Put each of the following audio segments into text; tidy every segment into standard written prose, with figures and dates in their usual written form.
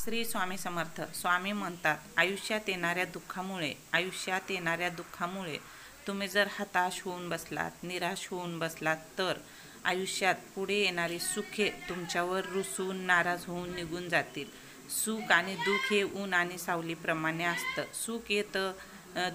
श्री स्वामी समर्थ. स्वामी म्हणतात, आयुष्यात येणाऱ्या दुःखामुळे तुम्ही जर हताश होऊन बसलात, निराश होऊन बसलात, तर आयुष्यात पुढे येणारी सुखे तुमच्यावर रुसून नाराज होऊन निघून जातील. सुख आणि दुःख हे ऊन आणि सावलीप्रमाणे असतं. सुख येतं,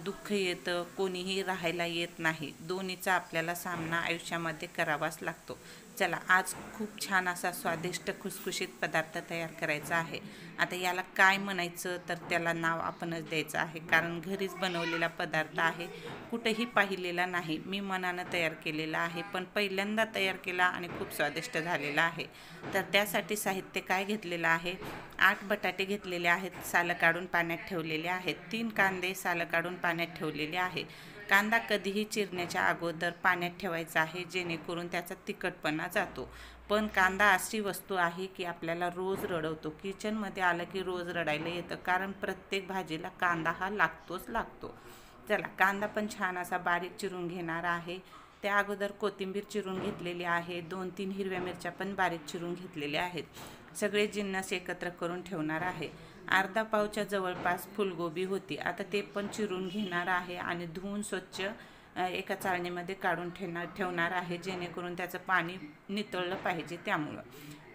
दुःख येतं, कोणीही राहायला येत नाही. दोन्हीचा आपल्याला सामना आयुष्यामध्ये करावाच लागतो. चला, आज खूप छान असा स्वादिष्ट खुसखुशीत पदार्थ तयार करायचा आहे. आता याला काय म्हणायचं, तर त्याला नाव आपणच द्यायचं आहे, कारण घरीच बनवलेला पदार्थ आहे, कुठेही पाहिलेला नाही. मी मनानं तयार केलेला आहे, पण पहिल्यांदा तयार केला आणि खूप स्वादिष्ट झालेला आहे. तर त्यासाठी साहित्य काय घेतलेलं आहे, 8 बटाटे घेतलेले आहेत, सालं काढून पाण्यात ठेवलेले आहेत. 3 कांदे सालं काढून पाण्यात ठेवलेले आहे. कांदा कधीही चिरण्याच्या अगोदर पाण्यात ठेवायचा आहे, जेणेकरून त्याचा तिखटपणा जातो. पण कांदा अशी वस्तू आहे की आपल्याला रोज रडवतो. किचनमध्ये आलं की रोज रडायला येतं, कारण प्रत्येक भाजीला कांदा हा लागतो. चला, कांदा पण छान असा बारीक चिरून घेणार आहे. त्या अगोदर कोथिंबीर चिरून घेतलेली आहे. 2-3 हिरव्या मिरच्या पण बारीक चिरून घेतलेल्या आहेत. सगळे जिन्नस एकत्र करून ठेवणार आहे. अर्धा पावच्या जवळपास फुलगोबी होती. आता ते पण चिरून घेणार आहे आणि धुवून स्वच्छ एका चाळणीमध्ये काढून ठेवणार आहे, जेणेकरून त्याचं पाणी नितळलं पाहिजे त्यामुळं.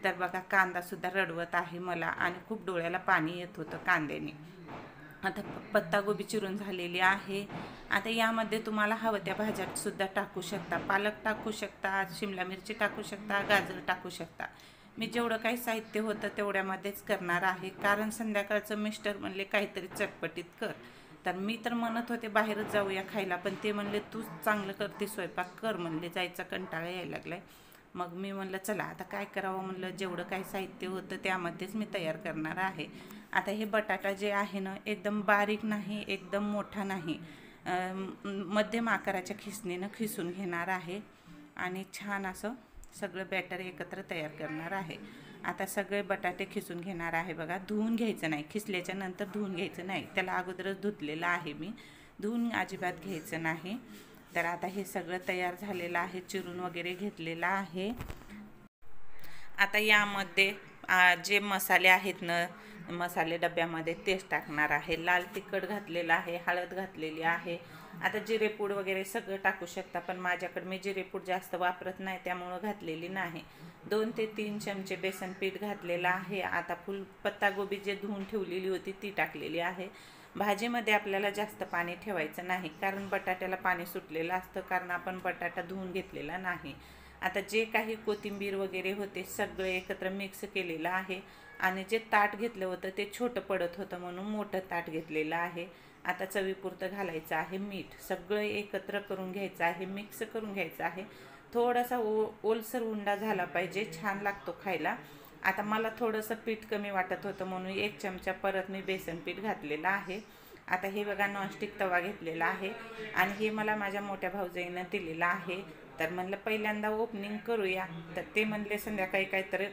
तर बघा, कांदासुद्धा रडवत आहे मला आणि खूप डोळ्याला पाणी येत होतं कांद्याने. आता पत्तागोबी चिरून झालेली आहे. आता यामध्ये तुम्हाला हवं त्या भाज्यासुद्धा टाकू शकता. पालक टाकू शकता, शिमला मिरची टाकू शकता, गाजर टाकू शकता. मी जेवढं काही साहित्य होतं तेवढ्यामध्येच करणार आहे, कारण संध्याकाळचं मिस्टर म्हणले काहीतरी चटपटीत कर. तर मी तर म्हणत होते बाहेरच जाऊया खायला, पण ते म्हणले तूच चांगलं करते स्वयंपाक कर म्हणले, जायचा कंटाळा यायला लागलाय. मग मी म्हणलं चला आता काय करावं, म्हणलं जेवढं काही साहित्य होतं त्यामध्येच मी तयार करणार आहे. आता हे बटाटा जे आहे ना, एकदम बारीक नाही, एकदम मोठा नाही, मध्यम आकाराच्या खिसणीनं खिसून घेणार आहे आणि छान असं सगळं बॅटर एकत्र तयार करणार आहे. आता सगळे बटाटे खिसून घेणार आहे. बघा, धुवून घ्यायचं नाही, खिसल्याच्या नंतर धुवून घ्यायचं नाही, त्याला अगोदरच धुतलेलं आहे मी, धुवून अजिबात घ्यायचं नाही. तर आता हे सगळं तयार झालेलं आहे, चिरून वगैरे घेतलेलं आहे. आता यामध्ये जे मसाले आहेत ना, मसाले डब्यामध्ये तेच टाकणार आहे. लाल तिखट घातलेलं आहे, हळद घातलेली आहे. आता जिरेपूड वगैरे सगळं टाकू शकता, पण माझ्याकडे मी जिरेपूड जास्त वापरत नाही त्यामुळं घातलेली नाही. 2 ते 3 चमचे बेसन पीठ घातलेलं आहे. आता पत्तागोबी जे धुवून ठेवलेली होती ती टाकलेली आहे. भाजीमध्ये आपल्याला जास्त पाणी ठेवायचं नाही, कारण बटाट्याला पाणी सुटलेलं असतं, कारण आपण बटाटा धुवून घेतलेला नाही. आता जे काही कोथिंबीर वगैरे होते सगळं एकत्र मिक्स केलेलं आहे आणि जे ताट घेतलं होतं ते छोटं पडत होतं म्हणून मोठं ताट घेतलेलं आहे. आता चवीपुरतं घालायचं आहे मीठ. सगळं एकत्र करून घ्यायचं आहे, मिक्स करून घ्यायचं आहे. थोडासा ओलसर उंडा झाला पाहिजे, छान लागतो खायला. आता मला थोडंसं पीठ कमी वाटत होतं म्हणून 1 चमचा परत मी बेसन पीठ घातलेलं आहे. आता हे बघा, नॉनस्टिक तवा घेतलेला आहे आणि हे मला माझ्या मोठ्या भाऊजाईनं दिलेलं आहे. तर म्हणलं पहिल्यांदा ओपनिंग करूया, तर ते म्हणले संध्याकाळी काहीतरी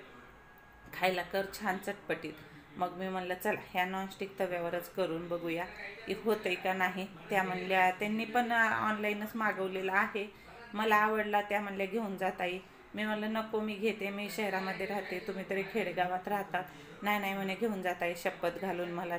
खायला कर छान चटपटीत. मग मी म्हणलं चला ह्या नॉनस्टिक तव्यावरच करून बघूया की होतंय का नाही. त्या म्हणल्या, त्यांनी पण ऑनलाईनच मागवलेलं आहे, मला आवडला, त्या म्हणल्या घेऊन जाता येईल. मी म्हणलं नको, मी घेते, मी शहरामध्ये राहते, तुम्ही तरी खेडेगावात राहतात. नाही म्हणे घेऊन जाता येईल शपथ घालून. मला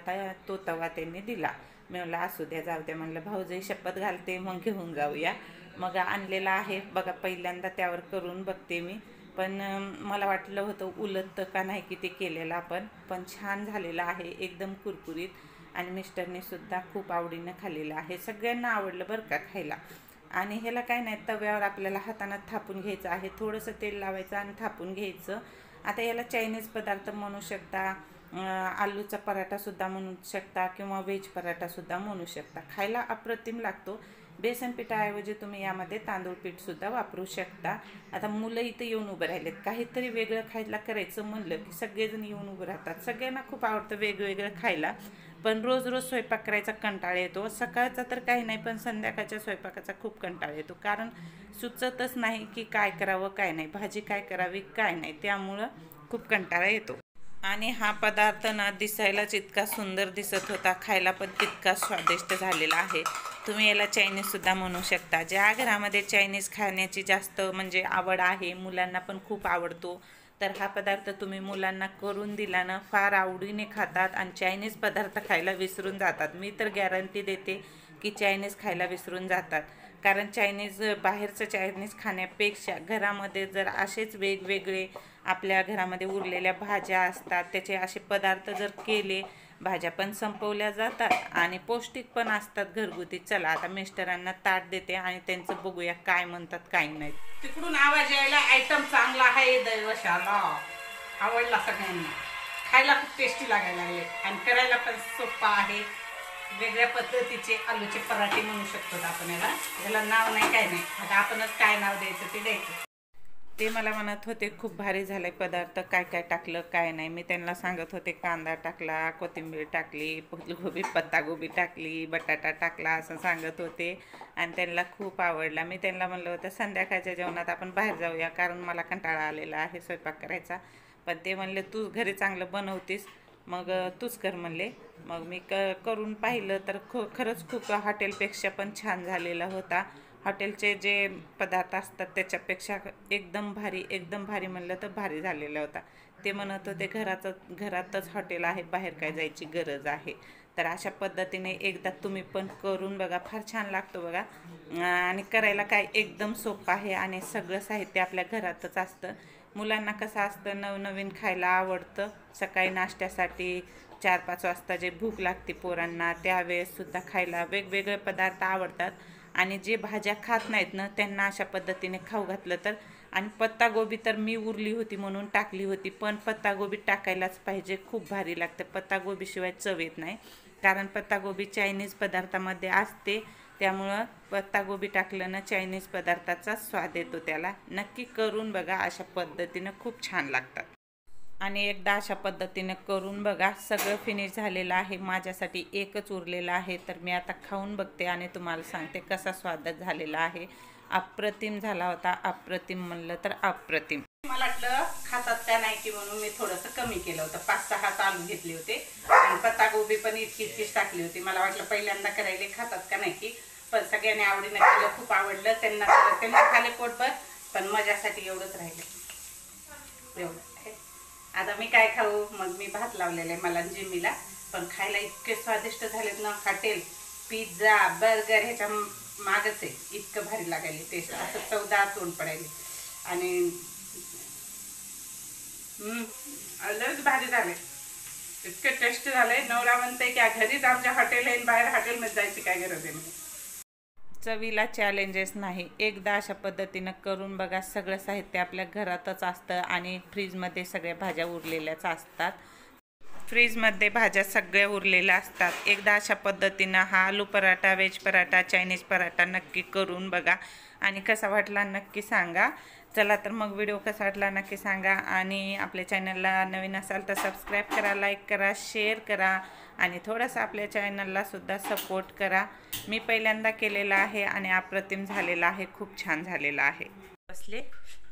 तो तवा त्यांनी दिला. मी म्हणलं असू द्या, जाऊ द्या, म्हणलं भाऊजाई शपथ घालते मग घेऊन जाऊया. मग आणलेला आहे बघा, पहिल्यांदा त्यावर करून बघते मी, पण मला वाटलं होतं उलटतं का नाही की ते केलेलं आपण, पण छान झालेलं आहे, एकदम कुरकुरीत. आणि मिस्टरने सुद्धा खूप आवडीनं खाल्लेलं आहे, सगळ्यांना आवडलं बरं का खायला. आणि ह्याला काय नाही, तव्यावर आपल्याला हातानं थापून घ्यायचं आहे, थोडंसं तेल लावायचं आणि थापून घ्यायचं. आता याला चायनीज पदार्थ म्हणू शकता, आलूचा पराठासुद्धा म्हणू शकता किंवा व्हेज पराठासुद्धा म्हणू शकता, खायला अप्रतिम लागतो. बेसन पिठाऐवजी तुम्ही यामध्ये तांदूळ पीठसुद्धा वापरू शकता. आता मुलं इथं येऊन उभं राहिलेत, काहीतरी वेगळं खायला करायचं म्हणलं की सगळेजण येऊन उभं राहतात. सगळ्यांना खूप आवडतं वेगवेगळं खायला, पण रोज स्वयंपाक करायचा कंटाळा येतो. सकाळचा तर काही नाही, पण संध्याकाळच्या स्वयंपाकाचा खूप कंटाळा येतो, कारण सुचतच नाही की काय करावं काय नाही, भाजी काय करावी काय नाही, त्यामुळं खूप कंटाळा येतो. आणि हा पदार्थ ना दिसायलाच इतका सुंदर दिसत होता, खायला पण तितका स्वादिष्ट झालेला आहे. तुम्ही याला चायनीजसुद्धा म्हणू शकता. ज्या घरामध्ये चायनीज खाण्याची जास्त म्हणजे आवड आहे, मुलांना पण खूप आवडतो, तर हा पदार्थ तुम्ही मुलांना करून दिला ना फार आवडीने खातात आणि चायनीज पदार्थ खायला विसरून जातात. मी तर गॅरंटी देते की चायनीज खायला विसरून जातात. कारण बाहेरचं चायनीज खाण्यापेक्षा घरामध्ये जर असेच वेगवेगळे आपल्या घरामध्ये उरलेल्या भाज्या असतात त्याचे असे पदार्थ जर केले, भाज्या पण संपवल्या जातात आणि पौष्टिक पण असतात घरगुती. चला आता मिस्टरांना ताट देते आणि त्यांचं बघूया काय म्हणतात काय नाही. तिकडून आवाज यायला आयटम चांगला आहे दैवशाला, आवडला सगळ्यांना, खायला खूप टेस्टी लागायला लागले आणि करायला पण सोपा आहे. वेगळ्या पद्धतीचे आलूचे पराठे म्हणू शकतो आपण याला नाव नाही काय नाही. आता आपणच काय नाव द्यायचं ते द्यायचं. ते मला म्हणत होते खूप भारी झाले पदार्थ, काय काय टाकलं काय नाही. मी त्यांना सांगत होते कांदा टाकला, कोथिंबीर टाकली, फुलगोबी पत्तागोबी टाकली, बटाटा टाकला असं सांगत होते आणि त्यांना खूप आवडला. मी त्यांना म्हणलं होतं संध्याकाळच्या जेवणात आपण बाहेर जाऊया कारण मला कंटाळा आलेला आहे स्वयंपाक करायचा. पण ते म्हणले तू घरी चांगलं बनवतेस मग तूच कर म्हणले. मग मी करून पाहिलं तर खरंच खूप हॉटेलपेक्षा पण छान झालेला होता. हॉटेलचे जे पदार्थ असतात त्याच्यापेक्षा एकदम भारी म्हणलं तर भारी झालेला होता. ते म्हणत होते घरातच हॉटेल आहे, बाहेर काय जायची गरज आहे. तर अशा पद्धतीने एकदा तुम्ही पण करून बघा, फार छान लागतो बघा. आणि करायला काय एकदम सोपं आहे आणि सगळं साहित्य आपल्या घरातच असतं. मुलांना कसं असतं नवनवीन खायला आवडतं. सकाळी नाश्त्यासाठी 4-5 वाजता जे भूक लागते पोरांना त्यावेळेससुद्धा खायला वेगवेगळे पदार्थ आवडतात. आणि जे भाज्या खात नाहीत ना त्यांना अशा पद्धतीने खाऊ घातलं तर. आणि पत्तागोबी तर मी उरली होती म्हणून टाकली होती, पण पत्तागोबी टाकायलाच पाहिजे, खूप भारी लागते. पत्तागोबीशिवाय चव येत नाही कारण पत्तागोबी चायनीज पदार्थामध्ये असते. त्यामुळं पत्तागोबी टाकलं ना चायनीज पदार्थाचा स्वाद येतो त्याला. नक्की करून बघा, अशा पद्धतीनं खूप छान लागतात. आणि एकदा अशा पद्धतीने करून बघा. सगळं फिनिश झालेलं आहे, माझ्यासाठी एकच उरलेलं आहे. तर मी आता खाऊन बघते आणि तुम्हाला सांगते कसा स्वाद झालेला आहे. अप्रतिम झाला होता. अप्रतिम म्हणलं तर अप्रतिम. मला वाटलं खातात का नाही की म्हणून मी थोडंसं कमी केलं होतं. 5-6 आलू घेतले होते आणि पत्तागोबी पण इतकीच टाकली होती. मला वाटलं पहिल्यांदा करायला खातात का नाही की, पण सगळ्यांनी आवडीनं केलं, खूप आवडलं त्यांना खाले पोटभर, पण माझ्यासाठी एवढंच राहिलं एवढं. आता मी काय खाऊ, मग मी भात लावलेला आहे मला जिम्मीला. पण खायला इतके स्वादिष्ट झालेत ना, हॉटेल पिझ्झा बर्गर ह्याच्या मागच आहे. इतकं भारी लागायला टेस्ट, असं चवदार तोंड पडायले आणि लयच भारी झाले, इतके टेस्टी झाले. नवरा म्हणते की घरीच आमच्या हॉटेल आहे, बाहेर हॉटेलमध्ये जायची काय गरज आहे. चवीला चॅलेंजेस नाही, एकदा अशा पद्धतीनं करून बघा. सगळं साहित्य आपल्या घरातच असतं आणि फ्रीजमध्ये सगळ्या भाज्या उरलेल्याच असतात. फ्रीजमध्ये भाज्या सगळ्या उरलेल्या असतात. एकदा अशा पद्धतीनं हा आलू पराठा, व्हेज पराठा, चायनीज पराठा नक्की करून बघा आणि कसा वाटला नक्की सांगा. चला तर मग व्हिडिओ कसा वाटला नक्की सांगा आणि आपल्या चॅनलला नवीन असाल तर सबस्क्राईब करा, लाईक करा, शेअर करा आणि थोडंसं आपल्या चॅनलला सुद्धा सपोर्ट करा. मी पहिल्यांदा केलेला आहे आणि अप्रतिम झालेला आहे, खूप छान झालेला आहे. बसले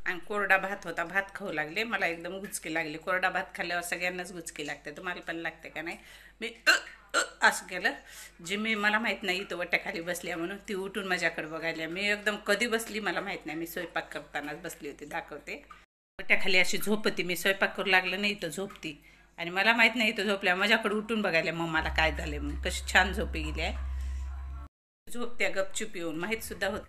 आणि कोरडा भात होता, भात खाऊ लागले. मला एकदम गुचकी लागली. कोरडा भात खाल्ल्यावर सगळ्यांनाच गुचकी लागते, तुम्हाला पण लागते का नाही. मी असं केलं. जिम्मी मला माहीत नाही इथं वट्याखाली बसल्या म्हणून ती उठून माझ्याकडे बघायला. मी एकदम कधी बसली मला माहीत नाही, मी स्वयंपाक करतानाच बसली होती, दाखवते. वट्याखाली अशी झोपती, मी स्वयंपाक करू लागलं नाही इथं झोपती आणि मला माहीत नाही इथं झोपल्या. माझ्याकडे उठून बघायला मग मला काय झालं, मग कशी छान झोपी गेली आहे. झोपत्या गपचूप येऊन माहीतसुद्धा होत